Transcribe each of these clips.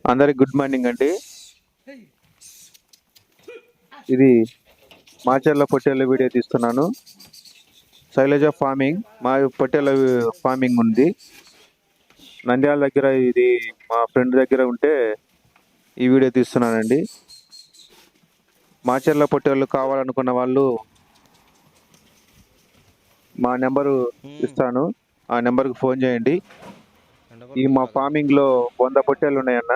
అందరికి good morning అండి. ఇది మాచర్ల పొట్టేళ్ళ వీడియో తీస్తున్నాను. శైలజ ఫార్మింగ్, మా పొట్టేళ్ళ ఫార్మింగ్ ఉంది నంద్యాల దగ్గర. ఇది మా ఫ్రెండ్ దగ్గర ఉంటే ఈ వీడియో తీస్తున్నానండి. మాచర్ల పొట్టేళ్ళు కావాలనుకున్న వాళ్ళు మా నెంబరు ఇస్తాను, ఆ నెంబర్కి ఫోన్ చేయండి. ఈ మా ఫార్మింగ్లో 100 పొట్టేళ్ళు ఉన్నాయన్న.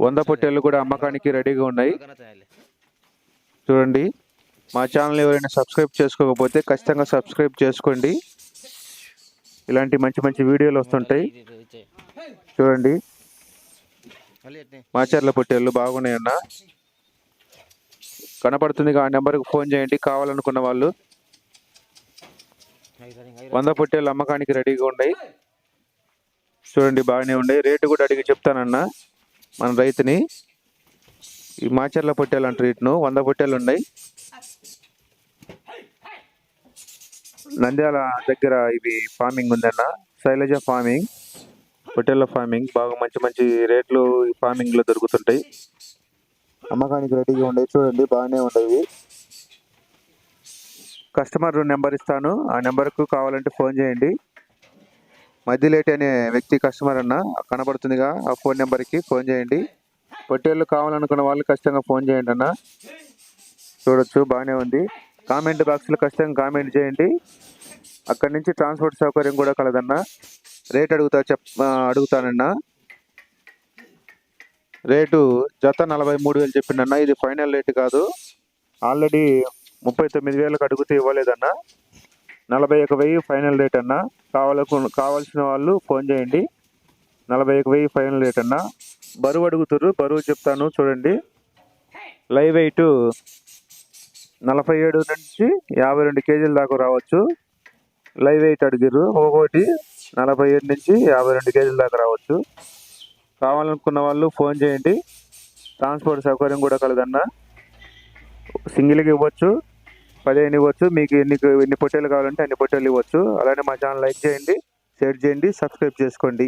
100 పొట్టేళ్ళు కూడా అమ్మకానికి రెడీగా ఉన్నాయి. చూడండి, మా ఛానల్ ఎవరైనా సబ్స్క్రైబ్ చేసుకోకపోతే ఖచ్చితంగా సబ్స్క్రైబ్ చేసుకోండి. ఇలాంటి మంచి మంచి వీడియోలు వస్తుంటాయి. చూడండి, మాచర్ల పొట్టేళ్ళు బాగున్నాయన్న. కనపడుతుంది, ఆ నెంబర్కి ఫోన్ చేయండి కావాలనుకున్న వాళ్ళు. 100 పొట్టేళ్ళు అమ్మకానికి రెడీగా ఉన్నాయి. చూడండి, బాగానే ఉన్నాయి. రేటు కూడా అడిగి చెప్తానన్న మన రైతుని. ఈ మాచర్ల పొట్టేలు అంటారు రేటును. 100 పొట్టేలు ఉన్నాయి. నంద్యాల దగ్గర ఇవి ఫార్మింగ్ ఉందన్న, శైలజ ఫార్మింగ్, పొట్టేళ్ళ ఫార్మింగ్. బాగా మంచి మంచి రేట్లు ఈ ఫార్మింగ్లో దొరుకుతుంటాయి. అమ్మకానికి రెడీగా ఉండేవి. చూడండి, బాగానే ఉండేవి. కస్టమర్ నెంబర్ ఇస్తాను, ఆ నెంబర్కు కావాలంటే ఫోన్ చేయండి. మధ్యలేటి అనే వ్యక్తి కస్టమర్ అన్న, కనబడుతుందిగా, ఆ ఫోన్ నెంబర్కి ఫోన్ చేయండి. పొట్టేళ్ళు కావాలనుకున్న వాళ్ళు ఖచ్చితంగా ఫోన్ చేయండి అన్న. చూడొచ్చు, బాగానే ఉంది. కామెంట్ బాక్స్లో ఖచ్చితంగా కామెంట్ చేయండి. అక్కడి నుంచి ట్రాన్స్పోర్ట్ సౌకర్యం కూడా కలదన్న. రేట్ అడుగుతానన్నా. రేటు జత 43,000 చెప్పిండన్న. ఇది ఫైనల్ రేటు కాదు. ఆల్రెడీ 39,000కు అడిగితే ఇవ్వలేదన్న. 41,000 ఫైనల్ రేట్ అన్న. కావాల్సిన వాళ్ళు ఫోన్ చేయండి. 41,000 ఫైనల్ రేట్ అన్న. బరువు అడుగుతారు, బరువు చెప్తాను. చూడండి, లైవ్ వెయిట్ 47 నుంచి 52 కేజీల దాకా రావచ్చు. లైవ్ వెయిట్ అడిగారు. ఒక్కొక్కటి 47 నుంచి 52 కేజీల దాకా రావచ్చు. కావాలనుకున్న వాళ్ళు ఫోన్ చేయండి. ట్రాన్స్పోర్ట్ సౌకర్యం కూడా కలదన్న. సింగిల్కి ఇవ్వచ్చు, 15 ఇవ్వచ్చు. మీకు ఎన్ని పొట్టేలు కావాలంటే అన్ని పొట్టేలు ఇవ్వచ్చు. అలానే మా ఛానల్ లైక్ చేయండి, షేర్ చేయండి, సబ్స్క్రైబ్ చేసుకోండి.